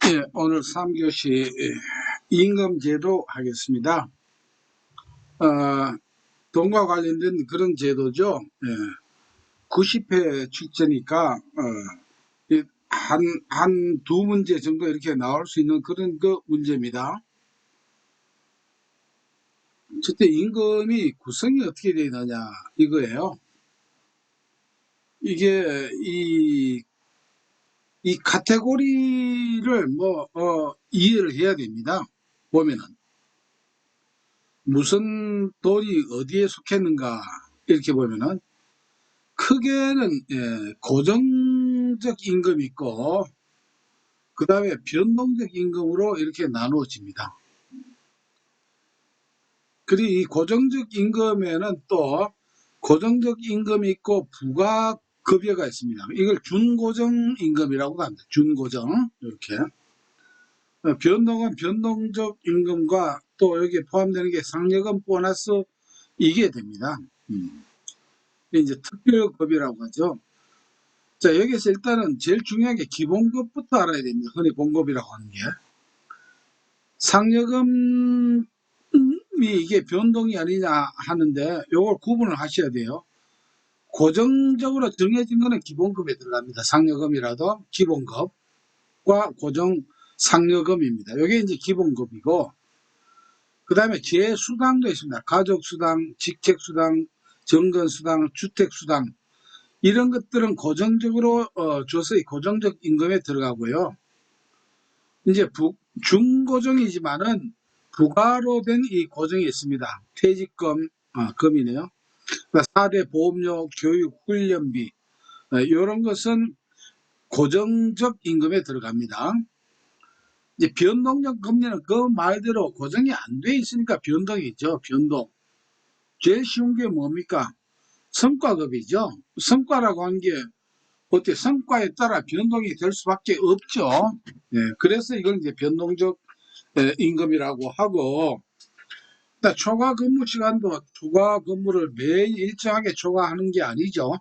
예, 오늘 3교시 임금제도 하겠습니다. 돈과 관련된 그런 제도죠. 예, 90회 출제니까 한 두 문제 정도 이렇게 나올 수 있는 그런 그 문제입니다. 첫째, 임금이 구성이 어떻게 되어 있느냐 이거예요. 이게 이 카테고리를 이해를 해야 됩니다. 보면은 무슨 돈이 어디에 속했는가 이렇게 보면은 크게는 고정적 임금이 있고 그 다음에 변동적 임금으로 이렇게 나누어집니다. 그리고 이 고정적 임금에는 또 고정적 임금이 있고 부가급여가 있습니다. 이걸 준고정 임금이라고 합니다. 준고정 이렇게. 변동은 변동적 임금과 또 여기에 포함되는 게 상여금 보너스 이게 됩니다. 이제 특별급이라고 하죠. 자, 여기서 일단은 제일 중요한 게 기본급부터 알아야 됩니다. 흔히 본급이라고 하는 게. 상여금이 이게 변동이 아니냐 하는데 요걸 구분을 하셔야 돼요. 고정적으로 정해진 거는 기본급에 들어갑니다. 상여금이라도 기본급과 고정 상여금입니다. 요게 이제 기본급이고, 그 다음에 제수당도 있습니다. 가족수당, 직책수당, 정건수당, 주택수당, 이런 것들은 고정적으로 줘서 고정적 임금에 들어가고요. 이제 중고정이지만은 부가로 된 이 고정이 있습니다. 퇴직금, 금이네요. 4대 보험료, 교육, 훈련비 이런 것은 고정적 임금에 들어갑니다. 이제 변동적 금리는 그 말대로 고정이 안 돼 있으니까 변동이죠. 변동. 제일 쉬운 게 뭡니까? 성과급이죠. 성과라고 하는 게 어때 성과에 따라 변동이 될 수밖에 없죠. 그래서 이걸 이제 변동적 임금이라고 하고, 초과 근무 시간도 초과 근무를 매일 일정하게 초과하는 게 아니죠.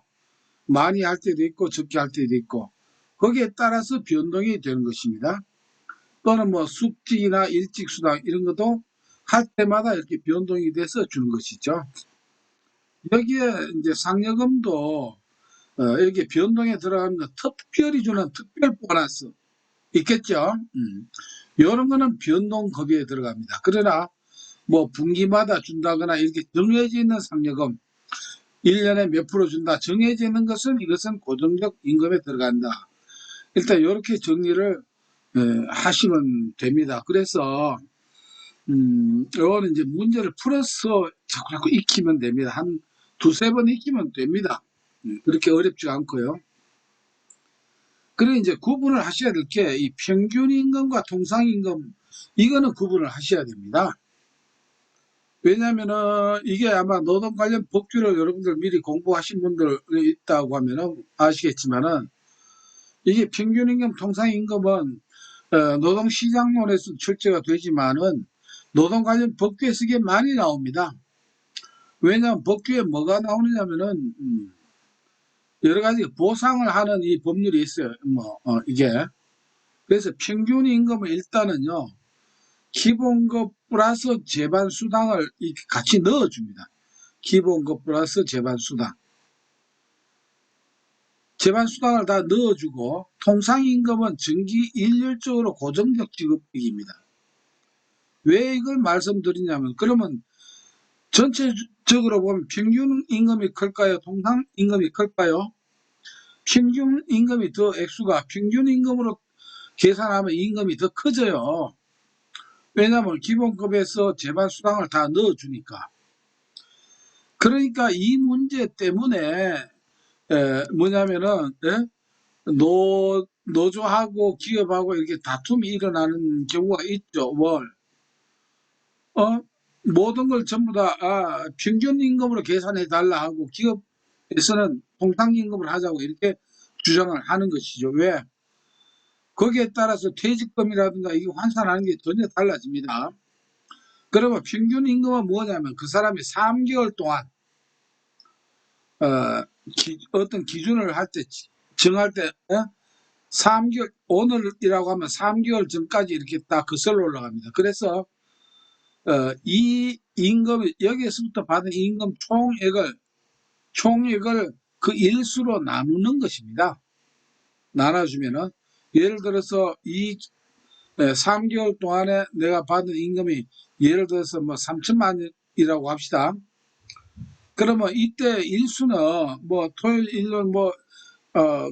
많이 할 때도 있고 적게 할 때도 있고 거기에 따라서 변동이 되는 것입니다. 또는 뭐 숙직이나 일직수당 이런 것도 할 때마다 이렇게 변동이 돼서 주는 것이죠. 여기에 이제 상여금도 이렇게 변동에 들어가면 특별히 주는 특별 보너스 있겠죠. 이런 거는 변동급여에 들어갑니다. 그러나 뭐 분기마다 준다거나 이렇게 정해져 있는 상여금 1년에 몇 프로 준다 정해져 있는 것은 이것은 고정적 임금에 들어간다. 일단 이렇게 정리를 하시면 됩니다. 그래서 이거는 이제 문제를 풀어서 자꾸 익히면 됩니다. 한 두세 번 익히면 됩니다. 그렇게 어렵지 않고요. 그리고 이제 구분을 하셔야 될 게 이 평균 임금과 통상 임금 이거는 구분을 하셔야 됩니다. 왜냐하면은 이게 아마 노동 관련 법규를 여러분들 미리 공부하신 분들 있다고 하면은 아시겠지만은 이게 평균 임금, 통상 임금은 노동 시장론에서 출제가 되지만은 노동 관련 법규에서 이게 많이 나옵니다. 왜냐하면 법규에 뭐가 나오느냐면은 여러 가지 보상을 하는 이 법률이 있어요. 이게 그래서 평균 임금을 일단은요 기본급 플러스 재반 수당을 같이 넣어줍니다. 기본급 플러스 재반 수당. 재반 수당을 다 넣어주고 통상 임금은 정기 일률적으로 고정적 지급액입니다. 왜 이걸 말씀드리냐면 그러면 전체적으로 보면 평균 임금이 클까요? 통상 임금이 클까요? 평균 임금이 더 액수가 평균 임금으로 계산하면 임금이 더 커져요. 왜냐하면 기본급에서 재반 수당을 다 넣어주니까. 그러니까 이 문제 때문에 뭐냐면은 노조하고 기업하고 이렇게 다툼이 일어나는 경우가 있죠. 모든 걸 전부 다 평균 임금으로 계산해 달라 하고 기업에서는 통상 임금을 하자고 이렇게 주장을 하는 것이죠. 왜? 거기에 따라서 퇴직금이라든가 이게 환산하는 게 전혀 달라집니다. 그러면 평균 임금은 뭐냐면 그 사람이 3개월 동안 어떤 기준을 할 때 정할 때 3개월, 오늘이라고 하면 3개월 전까지 이렇게 딱 거슬러 올라갑니다. 그래서 이 임금, 여기에서부터 받은 임금 총액을 그 일수로 나누는 것입니다. 나눠주면은, 예를 들어서 이 3개월 동안에 내가 받은 임금이 예를 들어서 뭐 3천만이라고 합시다. 그러면 이때 일수는 뭐 토요일, 일요일 뭐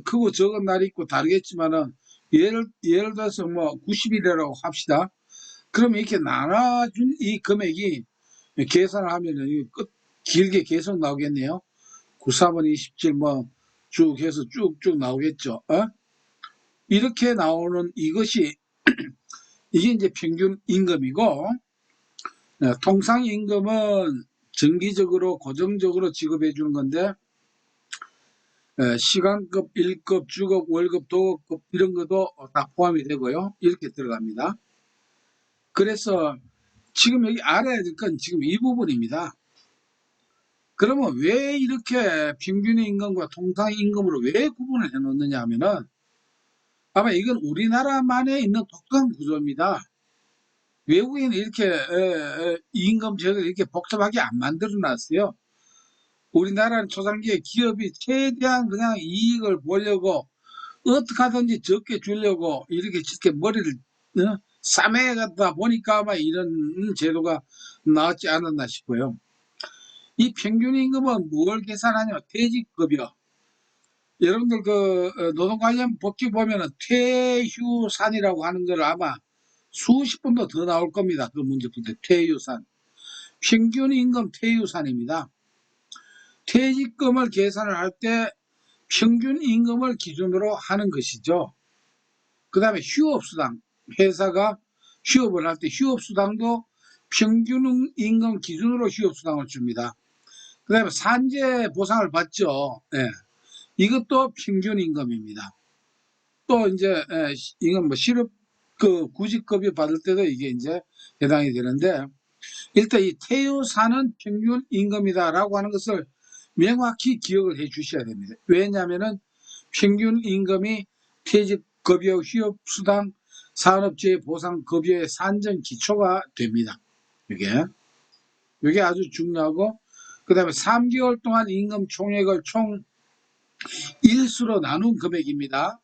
크고 적은 날이 있고 다르겠지만은 예를 들어서 뭐 90일이라고 합시다. 그러면 이렇게 나눠준 이 금액이 계산을 하면은 길게 계속 나오겠네요. 94번 27 뭐 쭉 해서 쭉쭉 나오겠죠. 이렇게 나오는 이것이 이게 이제 평균 임금이고, 통상 임금은 정기적으로 고정적으로 지급해 주는 건데, 시간급, 일급, 주급, 월급, 도급 이런 것도 다 포함이 되고요. 이렇게 들어갑니다. 그래서 지금 여기 알아야 될 건 지금 이 부분입니다. 그러면 왜 이렇게 평균 임금과 통상 임금으로 왜 구분을 해 놓느냐 하면은, 아마 이건 우리나라만에 있는 독특한 구조입니다. 외국에는 이렇게 임금 제도를 이렇게 복잡하게 안 만들어 놨어요. 우리나라는 초창기에 기업이 최대한 그냥 이익을 보려고 어떻게 하든지 적게 주려고 이렇게 머리를 싸매가다 보니까 아마 이런 제도가 나왔지 않았나 싶어요. 이 평균 임금은 뭘 계산하냐면 퇴직급여. 여러분들 노동 관련 법규 보면은 퇴휴산이라고 하는 걸 아마 수십 번도 더 나올 겁니다. 그 문제부터 퇴휴산. 평균 임금 퇴휴산입니다. 퇴직금을 계산을 할 때 평균 임금을 기준으로 하는 것이죠. 그 다음에 휴업수당, 회사가 휴업을 할 때 휴업수당도 평균 임금 기준으로 휴업수당을 줍니다. 그 다음에 산재 보상을 받죠. 예. 이것도 평균 임금입니다. 또 이제 이건 뭐 실업 구직급여 받을 때도 이게 이제 해당이 되는데, 일단 이 퇴휴사는 평균 임금이다라고 하는 것을 명확히 기억을 해 주셔야 됩니다. 왜냐하면은 평균 임금이 퇴직급여, 휴업수당, 산업재해 보상급여의 산정 기초가 됩니다. 이게 아주 중요하고, 그 다음에 3개월 동안 임금 총액을 총 일수로 나눈 금액입니다.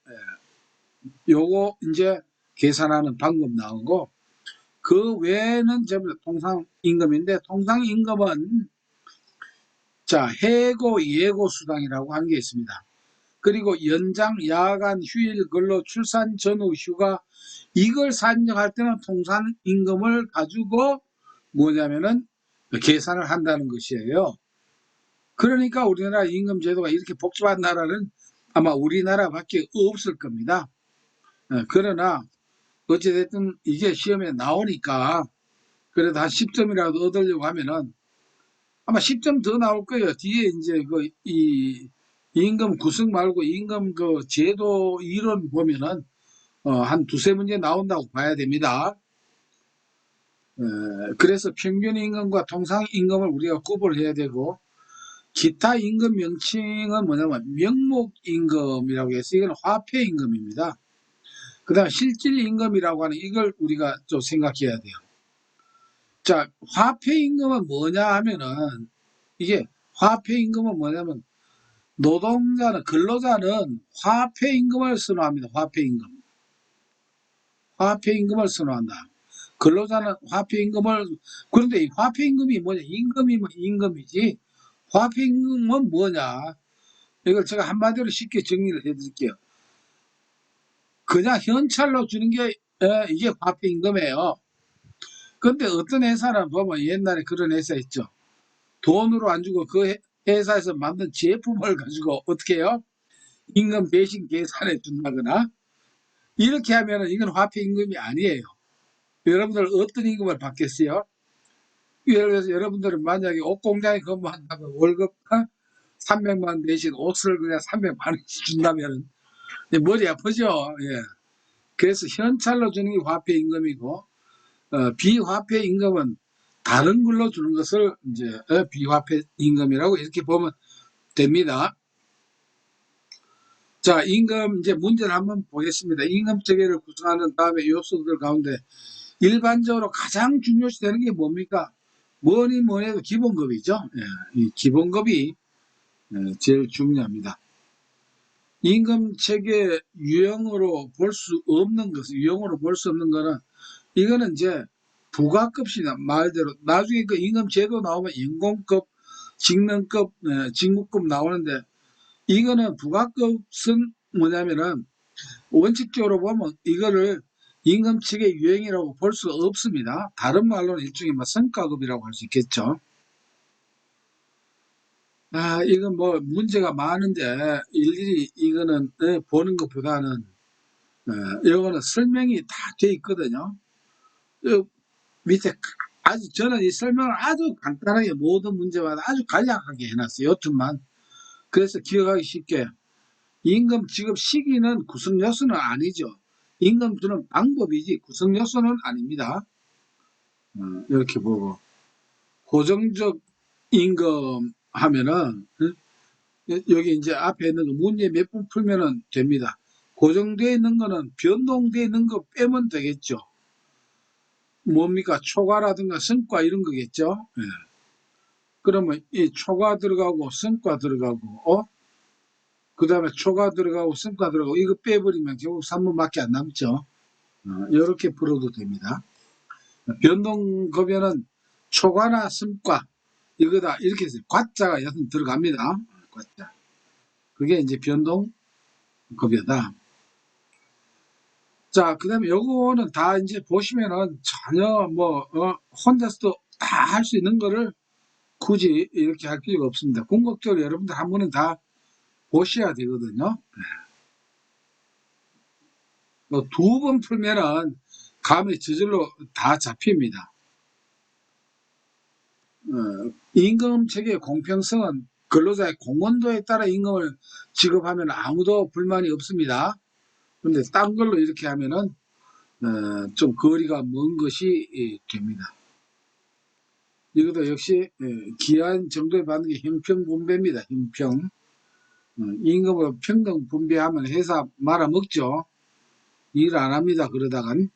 요거 이제 계산하는 방법 나오고, 그 외에는 전부 통상 임금인데, 통상 임금은 자, 해고, 예고 수당이라고 하는 게 있습니다. 그리고 연장, 야간, 휴일, 근로, 출산 전후 휴가, 이걸 산정할 때는 통상 임금을 가지고 뭐냐면은 계산을 한다는 것이에요. 그러니까 우리나라 임금 제도가 이렇게 복잡한 나라는 아마 우리나라밖에 없을 겁니다. 그러나 어찌됐든 이게 시험에 나오니까 그래도 한 10점이라도 얻으려고 하면은 아마 10점 더 나올 거예요. 뒤에 이제 이 임금 구성 말고 임금 제도 이론 보면은 한 두세 문제 나온다고 봐야 됩니다. 그래서 평균 임금과 통상 임금을 우리가 구분을 해야 되고, 기타 임금 명칭은 뭐냐면 명목 임금이라고 해서 이건 화폐 임금입니다. 그 다음 실질 임금이라고 하는 이걸 우리가 좀 생각해야 돼요. 자, 화폐 임금은 뭐냐 하면은, 이게 화폐 임금은 뭐냐면 노동자는, 근로자는 화폐 임금을 선호합니다. 화폐 임금. 화폐 임금을 선호한다. 근로자는 화폐 임금을, 그런데 이 화폐 임금이 뭐냐? 임금이면 임금이지. 화폐 임금은 뭐냐? 이걸 제가 한마디로 쉽게 정리를 해드릴게요. 그냥 현찰로 주는 게 이게 화폐 임금이에요. 근데 어떤 회사는 보면 옛날에 그런 회사 있죠. 돈으로 안 주고 그 회사에서 만든 제품을 가지고 어떻게 해요? 임금 대신 계산해 준다거나 이렇게 하면 이건 화폐 임금이 아니에요. 여러분들 어떤 임금을 받겠어요? 예를 들어서 여러분들은 만약에 옷 공장에 근무한다면 월급 300만 대신 옷을 그냥 300만 원씩 준다면 머리 아프죠. 예. 그래서 현찰로 주는 게 화폐 임금이고, 비화폐 임금은 다른 걸로 주는 것을 이제 비화폐 임금이라고 이렇게 보면 됩니다. 자, 임금 이제 문제를 한번 보겠습니다. 임금 체계를 구성하는 다음에 요소들 가운데 일반적으로 가장 중요시 되는 게 뭡니까? 뭐니 뭐니 해도 기본급이죠. 예, 이 기본급이 제일 중요합니다. 임금 체계 유형으로 볼 수 없는 것은, 유형으로 볼 수 없는 거는, 이거는 이제 부가급이나 말대로 나중에 그 임금 제도 나오면 인공급, 직능급, 직무급 나오는데, 이거는 부가급은 뭐냐면은 원칙적으로 보면 이거를 임금 체계 유형이라고 볼 수 없습니다. 다른 말로는 일종의 뭐 성과급이라고 할 수 있겠죠. 이건 뭐 문제가 많은데 일일이 이거는 보는 것보다는 이거는 설명이 다 돼 있거든요. 밑에 아주 저는 이 설명을 아주 간단하게 모든 문제마다 아주 간략하게 해놨어요. 요점만. 그래서 기억하기 쉽게 임금 지급 시기는 구성 요소는 아니죠. 임금 주는 방법이지 구성 요소는 아닙니다. 이렇게 보고 고정적 임금 하면은 여기 이제 앞에 있는 거 문제 몇 번 풀면은 됩니다. 고정되어 있는 거는 변동되어 있는 거 빼면 되겠죠. 뭡니까? 초과라든가 성과 이런 거겠죠. 예. 그러면 이 초과 들어가고 성과 들어가고 그 다음에 초과 들어가고 성과 들어가고 이거 빼버리면 결국 3번밖에 안 남죠. 이렇게 풀어도 됩니다. 변동급여는 초과나 성과 이거다 이렇게 해서 과자가 여튼 들어갑니다. 과자. 그게 이제 변동급여다. 자, 그 다음에 요거는 다 이제 보시면은 전혀 뭐 혼자서도 다 할 수 있는 거를 굳이 이렇게 할 필요가 없습니다. 궁극적으로 여러분들 한 번은 다 보셔야 되거든요. 뭐 두 번 풀면은 감이 저절로 다 잡힙니다. 임금 체계의 공평성은 근로자의 공헌도에 따라 임금을 지급하면 아무도 불만이 없습니다. 근데 딴 걸로 이렇게 하면은 좀 거리가 먼 것이 됩니다. 이것도 역시 기한 정도에 받는 게 형평 분배입니다. 형평. 임금을 평등 분배하면 회사 말아먹죠. 일 안 합니다. 그러다간.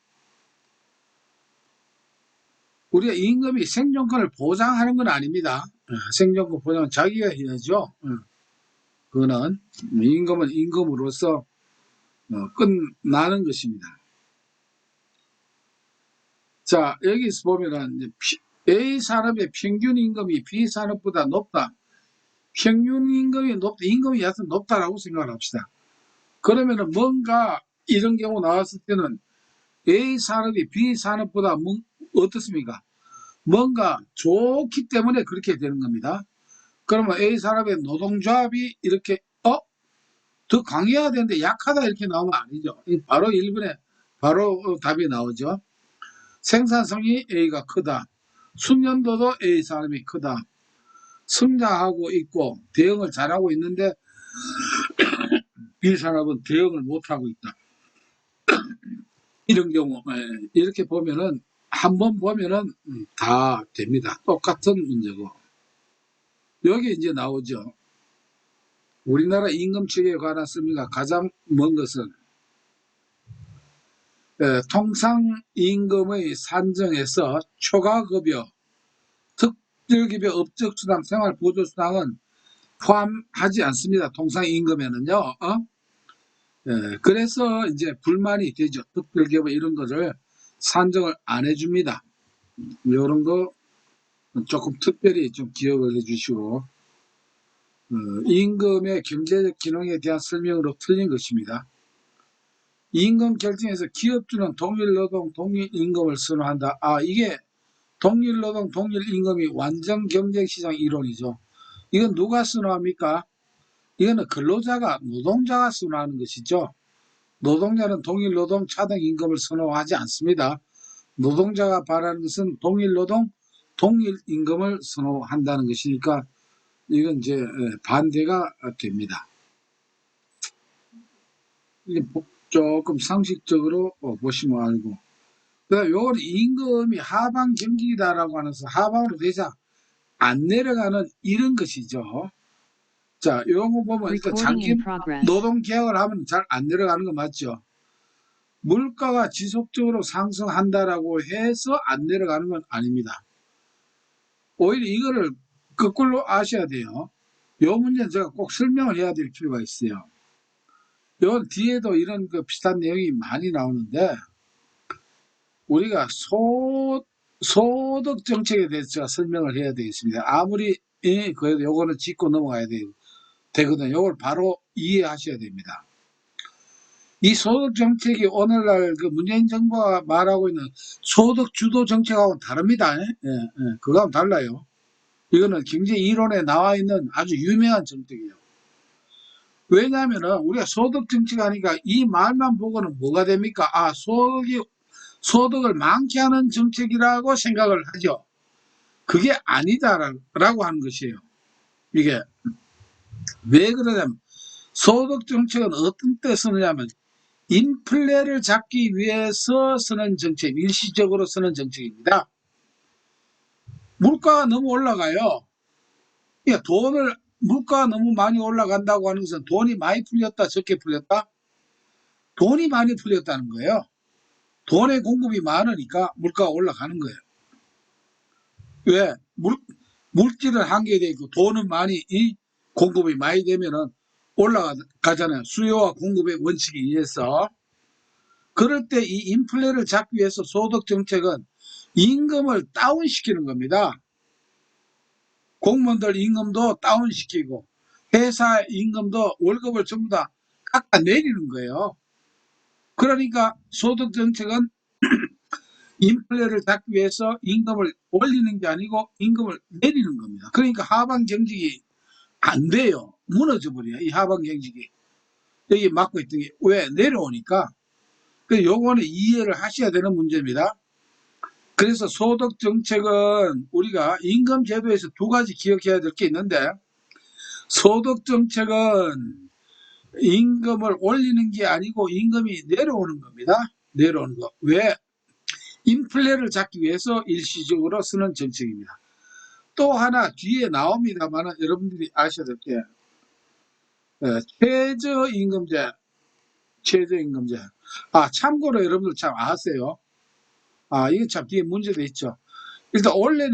우리가 임금이 생존권을 보장하는 건 아닙니다. 생존권 보장은 자기가 해야죠. 그거는 임금은 임금으로서 끝나는 것입니다. 자, 여기서 보면은 A 산업의 평균 임금이 B 산업보다 높다. 평균 임금이 높다. 임금이 여하튼 높다라고 생각을 합시다. 그러면은 뭔가 이런 경우 나왔을 때는 A 산업이 B 산업보다 어떻습니까? 뭔가 좋기 때문에 그렇게 되는 겁니다. 그러면 A 산업의 노동조합이 이렇게 더 강해야 되는데 약하다 이렇게 나오면 아니죠. 바로 1번에 바로 답이 나오죠. 생산성이 A가 크다. 숙련도도 A 산업이 크다. 성장하고 있고 대응을 잘하고 있는데 B 산업은 대응을 못하고 있다. 이런 경우 이렇게 보면은 한번 보면은 다 됩니다. 똑같은 문제고 여기 이제 나오죠. 우리나라 임금 체계에 관한 설명과 가장 먼 것은 통상 임금의 산정에서 초과급여, 특별급여, 업적수당, 생활보조수당은 포함하지 않습니다. 통상 임금에는요. 그래서 이제 불만이 되죠. 특별급여 이런 거를 산정을 안 해줍니다. 이런 거 조금 특별히 좀 기억을 해주시고 임금의 경제적 기능에 대한 설명으로 틀린 것입니다. 임금 결정에서 기업주는 동일노동, 동일임금을 선호한다. 이게 동일노동, 동일임금이 완전 경쟁시장 이론이죠. 이건 누가 선호합니까? 이거는 근로자가, 노동자가 선호하는 것이죠. 노동자는 동일노동, 차등임금을 선호하지 않습니다. 노동자가 바라는 것은 동일노동, 동일임금을 선호한다는 것이니까 이건 이제 반대가 됩니다. 조금 상식적으로 보시면 알고 요건 임금이 하방 경기다라고 하면서 하방으로 대자 안 내려가는 이런 것이죠. 자, 이런 거 보면 일단 Recording in 장기 progress. 노동 계약을 하면 잘 안 내려가는 거 맞죠? 물가가 지속적으로 상승한다라고 해서 안 내려가는 건 아닙니다. 오히려 이거를 거꾸로 아셔야 돼요. 요 문제는 제가 꼭 설명을 해야 될 필요가 있어요. 요 뒤에도 이런 그 비슷한 내용이 많이 나오는데, 우리가 소득 정책에 대해서 제가 설명을 해야 되겠습니다. 아무리, 그래도 요거는 짚고 넘어가야 되거든요. 요걸 바로 이해하셔야 됩니다. 이 소득 정책이 오늘날 그 문재인 정부가 말하고 있는 소득 주도 정책하고는 다릅니다. 그거하고는 달라요. 이거는 경제 이론에 나와 있는 아주 유명한 정책이에요. 왜냐하면은 우리가 소득 정책 하니까 이 말만 보고는 뭐가 됩니까? 아, 소득을 많게 하는 정책이라고 생각을 하죠. 그게 아니다라고 하는 것이에요. 이게 왜 그러냐면, 소득 정책은 어떤 때 쓰느냐면 인플레를 잡기 위해서 쓰는 정책, 일시적으로 쓰는 정책입니다. 물가가 너무 올라가요. 그러니까 물가가 너무 많이 올라간다고 하는 것은 돈이 많이 풀렸다, 적게 풀렸다? 돈이 많이 풀렸다는 거예요. 돈의 공급이 많으니까 물가가 올라가는 거예요. 왜? 물질은 한계되어 있고 돈은 많이, 공급이 많이 되면은 올라가잖아요. 수요와 공급의 원칙에 의해서. 그럴 때 이 인플레를 잡기 위해서 소득 정책은 임금을 다운시키는 겁니다. 공무원들 임금도 다운시키고 회사 임금도 월급을 전부 다 깎아내리는 거예요. 그러니까 소득 정책은 인플레를 잡기 위해서 임금을 올리는 게 아니고 임금을 내리는 겁니다. 그러니까 하방 경직이 안 돼요. 무너져 버려요. 이 하방 경직이. 여기 막고 있던 게 왜 내려오니까. 그 요거는 이해를 하셔야 되는 문제입니다. 그래서 소득 정책은 우리가 임금 제도에서 두 가지 기억해야 될 게 있는데, 소득 정책은 임금을 올리는 게 아니고 임금이 내려오는 겁니다. 내려오는 거. 왜? 인플레를 잡기 위해서 일시적으로 쓰는 정책입니다. 또 하나 뒤에 나옵니다만 여러분들이 아셔야 될 게, 최저임금제. 참고로 여러분들 참 아세요? 이게 참 뒤에 문제도 있죠. 일단 원래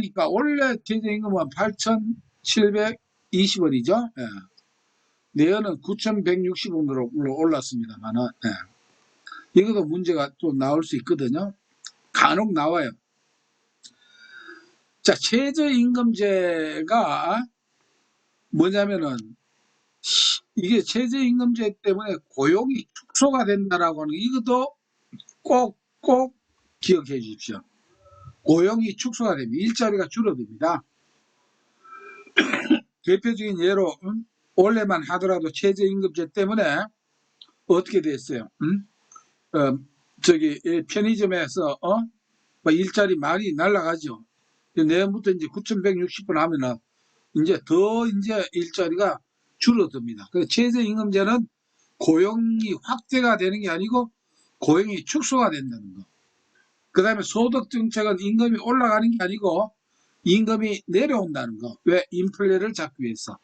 최저임금은 8,720원이죠. 내년은 9,160원으로 올랐습니다만은, 이것도 문제가 또 나올 수 있거든요. 간혹 나와요. 자, 최저임금제가 뭐냐면은, 이게 최저임금제 때문에 고용이 축소가 된다라고 하는, 이것도 꼭 기억해 주십시오. 고용이 축소가 됩니다. 일자리가 줄어듭니다. 대표적인 예로, 원래만 하더라도 최저임금제 때문에 어떻게 됐어요? 편의점에서, 뭐 일자리 많이 날라가죠. 내년부터 이제 9,160원 하면은, 이제 일자리가 줄어듭니다. 그래서 최저임금제는 고용이 확대가 되는 게 아니고 고용이 축소가 된다는 거. 그 다음에 소득정책은 임금이 올라가는 게 아니고 임금이 내려온다는 거. 왜? 인플레를 잡기 위해서.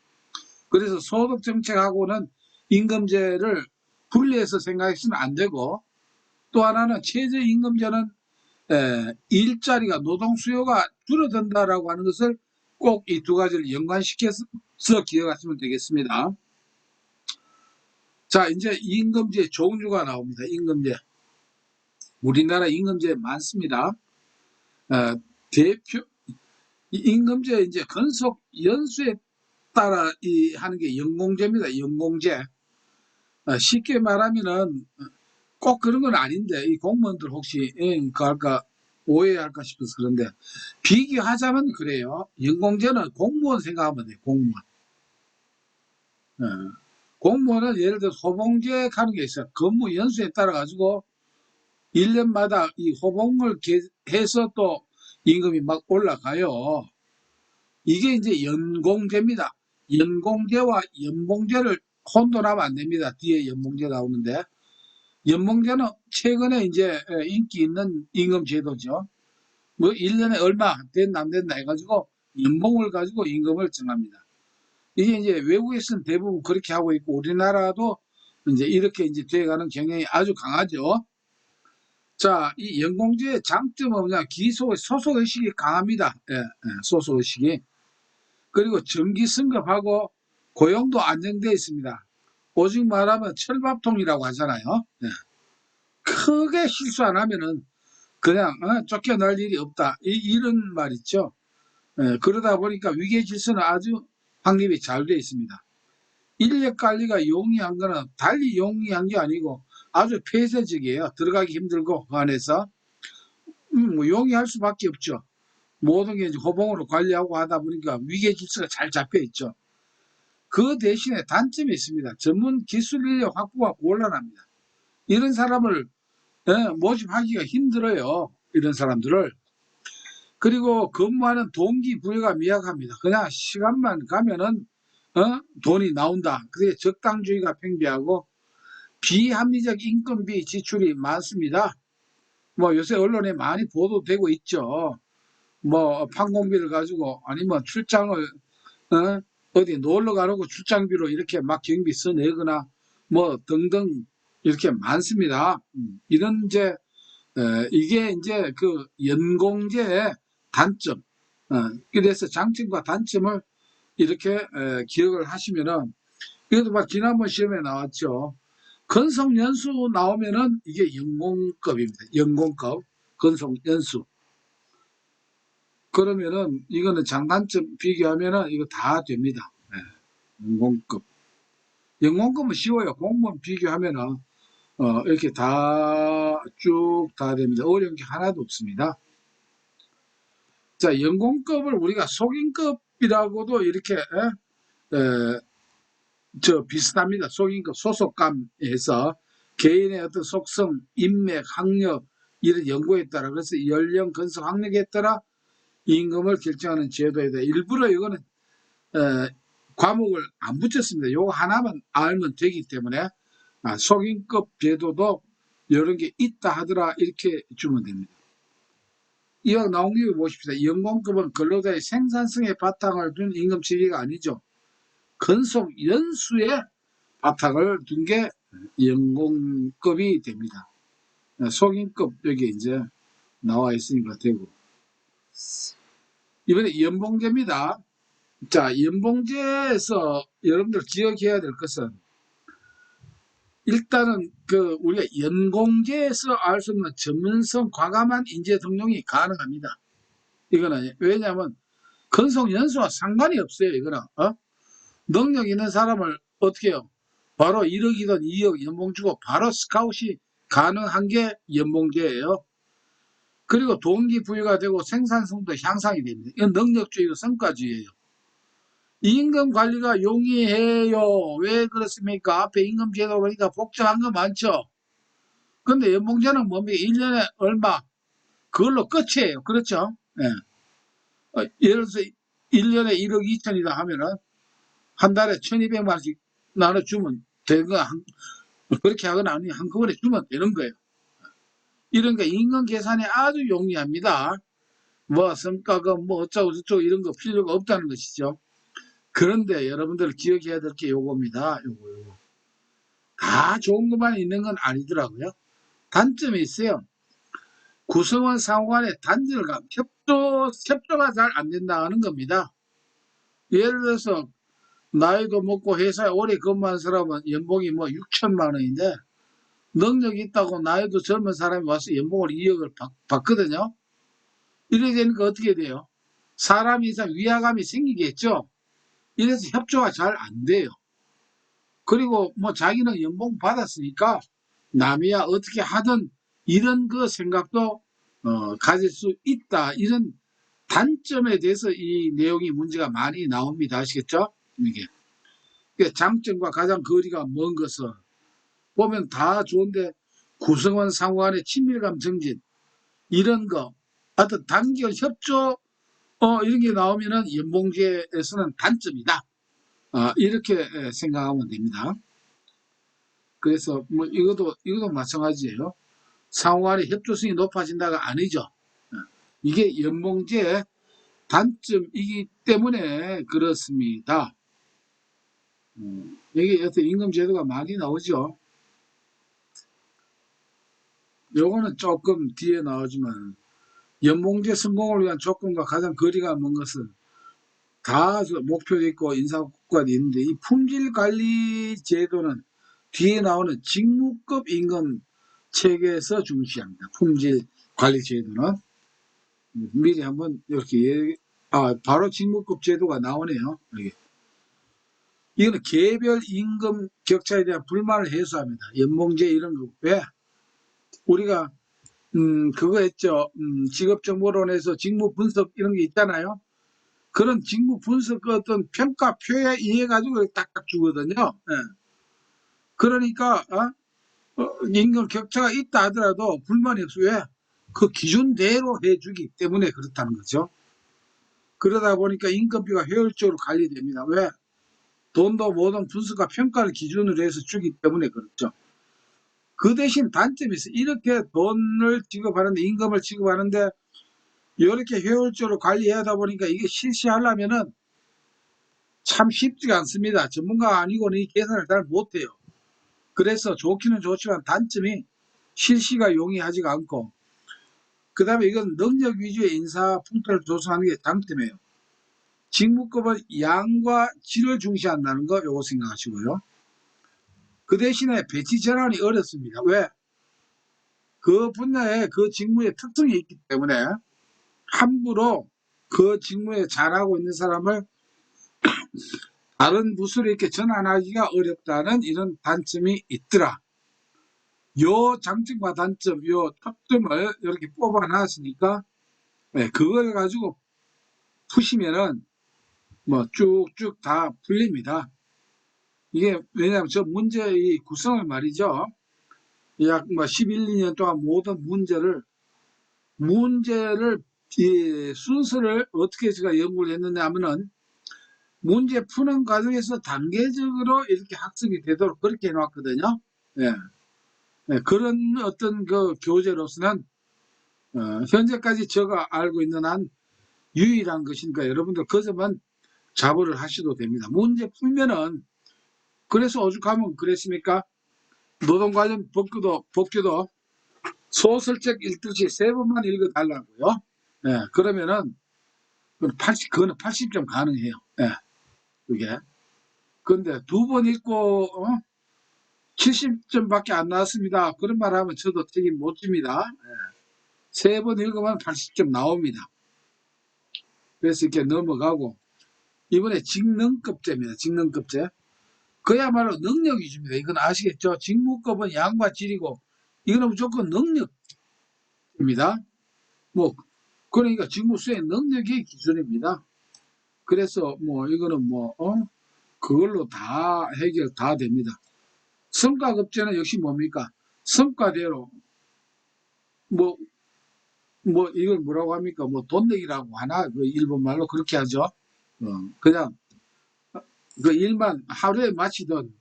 그래서 소득정책하고는 임금제를 분리해서 생각해서는 안 되고, 또 하나는 최저임금제는 일자리가, 노동 수요가 줄어든다라고 하는 것을 꼭 이 두 가지를 연관시켜서 기억하시면 되겠습니다. 자, 이제 임금제 종류가 나옵니다. 임금제. 우리나라 임금제 많습니다. 임금제 이제 근속 연수에 따라 하는 게 연공제입니다. 연공제. 쉽게 말하면은 꼭 그런 건 아닌데, 이 공무원들 혹시 오해할까 싶어서 그런데, 비교하자면 그래요. 연공제는 공무원 생각하면 돼요. 공무원. 공무원은 예를 들어 호봉제 가는 게 있어요. 근무 연수에 따라 가지고 1년마다 이 호봉을 해서 또 임금이 막 올라가요. 이게 이제 연공제입니다. 연공제와 연봉제를 혼돈하면 안 됩니다. 뒤에 연봉제 나오는데, 연봉제는 최근에 이제 인기 있는 임금 제도죠. 뭐 1년에 얼마 된다 안 된다 해가지고 연봉을 가지고 임금을 정합니다. 이게 이제 외국에서는 대부분 그렇게 하고 있고 우리나라도 이제 이렇게 이제 돼가는 경향이 아주 강하죠. 자, 이 연공제의 장점은 뭐냐? 소속 의식이 강합니다. 예, 예, 소속 의식이. 그리고 정기 승급하고 고용도 안정되어 있습니다. 오직 말하면 철밥통이라고 하잖아요. 예. 크게 실수 안 하면은 그냥 쫓겨날 일이 없다. 이런 말 있죠. 예, 그러다 보니까 위계 질서는 아주 확립이 잘 되어 있습니다. 인력 관리가 용이한 거는 달리 용이한 게 아니고 아주 폐쇄적이에요. 들어가기 힘들고 그 안에서 뭐 용이할 수밖에 없죠. 모든 게 이제 호봉으로 관리하고 하다 보니까 위계 질서가 잘 잡혀 있죠. 그 대신에 단점이 있습니다. 전문 기술 인력 확보가 곤란합니다. 이런 사람을 모집하기가 힘들어요. 이런 사람들을. 그리고 근무하는 동기부여가 미약합니다. 그냥 시간만 가면은 돈이 나온다. 그게 적당주의가 팽배하고 비합리적 인건비 지출이 많습니다. 뭐 요새 언론에 많이 보도되고 있죠. 뭐 판공비를 가지고 아니면 출장을 어디 놀러 가려고 출장비로 이렇게 막 경비 써내거나 뭐 등등 이렇게 많습니다. 이런 이제 이게 이제 그 연공제의 단점. 그래서 장점과 단점을 이렇게 기억을 하시면은 그래도 막 지난번 시험에 나왔죠. 건성 연수 나오면은 이게 연공급입니다. 연공급 건성 연수. 그러면은 이거는 장단점 비교하면은 이거 다 됩니다. 연공급. 연공급은 쉬워요. 공무원 비교하면은 이렇게 쭉 다 됩니다. 어려운 게 하나도 없습니다. 자, 연공급을 우리가 속임급이라고도 이렇게 비슷합니다. 속임급, 소속감에서 개인의 어떤 속성, 인맥, 학력 이런 연구에 따라 그래서 연령, 건성, 학력에 따라 임금을 결정하는 제도에다 일부러 이거는 과목을 안 붙였습니다. 요거 하나만 알면 되기 때문에 속임급 제도도 이런 게 있다 하더라 이렇게 주면 됩니다. 이왕 나온 게 보십시다. 연공급은 근로자의 생산성에 바탕을 둔 임금 체계가 아니죠. 건속 연수에 바탕을 둔 게 연공급이 됩니다. 속임급 여기 이제 나와 있으니까 되고. 이번에 연봉제입니다. 자, 연봉제에서 여러분들 기억해야 될 것은 일단은 우리가 연공제에서 알 수 없는 전문성 과감한 인재 등용이 가능합니다. 이거는 왜냐하면 건속 연수와 상관이 없어요. 이거는 능력 있는 사람을 어떻게 해요? 바로 1억이든 2억 연봉 주고 바로 스카웃이 가능한 게 연봉제예요. 그리고 동기부여가 되고 생산성도 향상이 됩니다. 이건 능력주의고 성과주의예요. 임금 관리가 용이해요. 왜 그렇습니까? 앞에 임금제도 보니까 복잡한 거 많죠. 근데 연봉제는 뭡니까? 1년에 얼마? 그걸로 끝이에요. 그렇죠? 예. 예를 들어서 1년에 1억 2천이다 하면은 한 달에 1200만 원씩 나눠주면 되는 거, 그렇게 하거나 아니면 한꺼번에 주면 되는 거예요. 이런 게 임금 계산이 아주 용이합니다. 뭐 성과금 뭐 어쩌고 저쩌고 이런 거 필요가 없다는 것이죠. 그런데 여러분들 기억해야 될 게 요겁니다. 요거. 다 좋은 것만 있는 건 아니더라고요. 단점이 있어요. 구성원 상호간의 단절감, 협조가 잘 안 된다는 겁니다. 예를 들어서 나이도 먹고 회사에 오래 근무한 사람은 연봉이 뭐 6천만 원인데 능력이 있다고 나이도 젊은 사람이 와서 연봉을 2억을 받거든요. 이렇게 되니까 어떻게 돼요? 사람 이상 위화감이 생기겠죠. 이래서 협조가 잘 안 돼요. 그리고 뭐 자기는 연봉 받았으니까 남이야 어떻게 하든 이런 그 생각도 가질 수 있다. 이런 단점에 대해서 이 내용이 문제가 많이 나옵니다. 아시겠죠? 이게 장점과 가장 거리가 먼 것은 보면 다 좋은데 구성원 상호 간의 친밀감 증진 이런 거 어떤 단결 협조 이런 게 나오면은 연봉제에서는 단점이다. 이렇게 생각하면 됩니다. 그래서 뭐 이것도 마찬가지예요. 상호 간의 협조성이 높아진다가 아니죠. 이게 연봉제의 단점이기 때문에 그렇습니다. 이게 어떤 임금 제도가 많이 나오죠. 요거는 조금 뒤에 나오지만 연봉제 성공을 위한 조건과 가장 거리가 먼 것은 다 목표도 있고 인사국가도 있는데 이 품질관리 제도는 뒤에 나오는 직무급 임금 체계에서 중시합니다. 품질관리 제도는 미리 한번 이렇게 바로 직무급 제도가 나오네요. 여기. 이거는 개별 임금 격차에 대한 불만을 해소합니다. 연봉제 이런 거. 왜? 우리가 그거 했죠. 직업정보론에서 직무 분석 이런 게 있잖아요. 그런 직무 분석 어떤 평가표에 의해 가지고 딱딱 주거든요. 예. 그러니까 임금 격차가 있다 하더라도 불만이 없어요. 왜? 그 기준대로 해주기 때문에 그렇다는 거죠. 그러다 보니까 임금비가 효율적으로 관리됩니다. 왜? 돈도 모든 분석과 평가를 기준으로 해서 주기 때문에 그렇죠. 그 대신 단점이 있어요. 이렇게 돈을 지급하는데 임금을 지급하는데 이렇게 효율적으로 관리해야 하다 보니까 이게 실시하려면은 참 쉽지가 않습니다. 전문가가 아니고는 이 계산을 잘 못해요. 그래서 좋기는 좋지만 단점이 실시가 용이하지가 않고 그 다음에 이건 능력 위주의 인사 풍토를 조성하는 게 장점이에요. 직무급은 양과 질을 중시한다는 거 요거 생각하시고요. 그 대신에 배치 전환이 어렵습니다. 왜? 그 분야에 그 직무의 특성이 있기 때문에 함부로 그 직무에 잘하고 있는 사람을 다른 부서로 이렇게 전환하기가 어렵다는 이런 단점이 있더라. 요 장점과 단점, 요 특점을 이렇게 뽑아놨으니까 네, 그걸 가지고 푸시면은 뭐 쭉쭉 다 풀립니다. 이게 왜냐하면 저 문제의 구성을 말이죠. 약 뭐 11, 2년 동안 모든 문제를 이 순서를 어떻게 제가 연구를 했느냐 하면은 문제 푸는 과정에서 단계적으로 이렇게 학습이 되도록 그렇게 해놨거든요. 예. 예, 그런 어떤 그 교재로서는 현재까지 제가 알고 있는 한 유일한 것이니까 여러분들 그 점은 자부를 하셔도 됩니다. 문제 풀면은 그래서 오죽하면 그랬습니까? 노동 관련 법규도 소설책 읽듯이 3번만 읽어달라고요. 예, 그러면은 그거는 80점 가능해요. 예, 그게. 근데 2번 읽고 70점밖에 안 나왔습니다. 그런 말 하면 저도 책임 못 집니다. 예. 3번 읽으면 80점 나옵니다. 그래서 이렇게 넘어가고 이번에 직능급제입니다. 직능급제. 그야말로 능력 위주입니다. 이건 아시겠죠? 직무급은 양과 질이고 이거는 무조건 능력입니다. 뭐 그러니까 직무 수행 능력이 기준입니다. 그래서 뭐 이거는 그걸로 다 해결 다 됩니다. 성과급제는 역시 뭡니까? 성과대로 이걸 뭐라고 합니까? 돈 내기라고 하나? 그 일본 말로 그렇게 하죠. 그냥 그 일만 하루에 마치든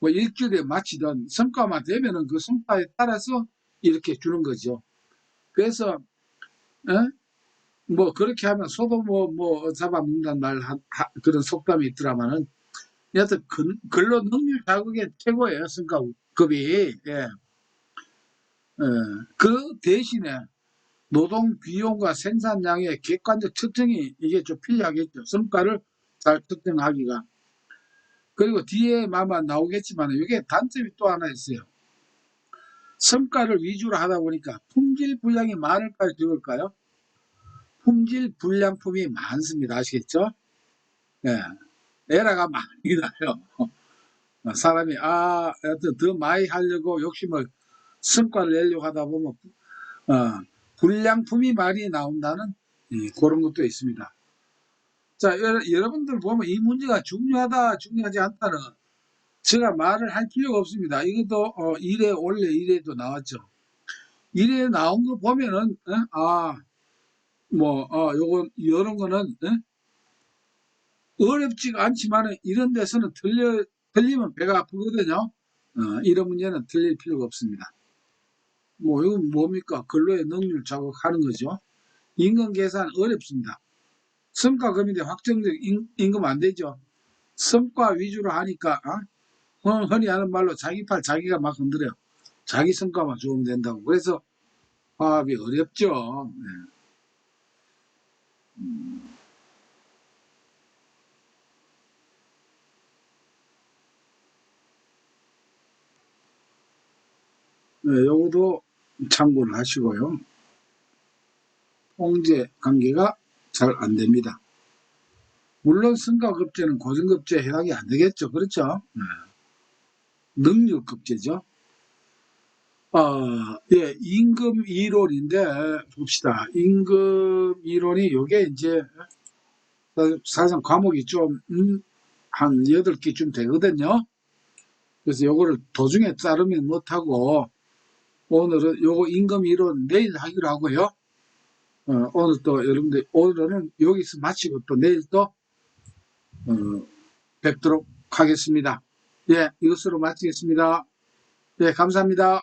일주일에 마치든 성과만 되면은 그 성과에 따라서 이렇게 주는 거죠. 그래서 그렇게 하면 소도 잡아먹는다는 그런 속담이 있더라마는 여하튼 근로 능률 자극의 최고예요. 성과급이. 예. 그 대신에 노동 비용과 생산량의 객관적 측정이 이게 좀 필요하겠죠. 성과를 잘 특정하기가. 그리고 뒤에 아마 나오겠지만 이게 단점이 또 하나 있어요. 성과를 위주로 하다 보니까 품질 불량이 많을까요? 적을까요? 품질 불량품이 많습니다. 아시겠죠? 예. 에러가 많이 나요. 사람이 하여튼 더 많이 하려고 욕심을 성과를 내려고 하다 보면 불량품이 많이 나온다는 그런 것도 있습니다. 자, 여러분들 보면 이 문제가 중요하다, 중요하지 않다는 제가 말을 할 필요가 없습니다. 이것도 원래 1회도 나왔죠. 1회 나온 거 보면은 요건 이런 거는 어렵지가 않지만 이런 데서는 틀리면 배가 아프거든요. 이런 문제는 틀릴 필요가 없습니다. 이건 뭡니까? 근로의 능률 자극하는 거죠. 임금 계산 어렵습니다. 성과급인데 확정적 임금 안 되죠. 성과 위주로 하니까 흔히 하는 말로 자기 팔 자기가 막 흔들어요. 자기 성과만 좋으면 된다고. 그래서 화합이 어렵죠. 네, 요것도 참고를 하시고요. 통제 관계가 잘 안 됩니다. 물론 성과급제는 고정급제에 해당이 안 되겠죠. 그렇죠? 능력급제죠. 예, 임금 이론인데 봅시다. 임금 이론이 요게 이제 사실상 과목이 좀 한 8개쯤 되거든요. 그래서 요거를 도중에 자르면 못하고 오늘은 요거 임금 이론 내일 하기로 하고요. 오늘 또 여러분들 오늘은 여기서 마치고 또 내일 또 뵙도록 하겠습니다. 예, 이것으로 마치겠습니다. 예, 감사합니다.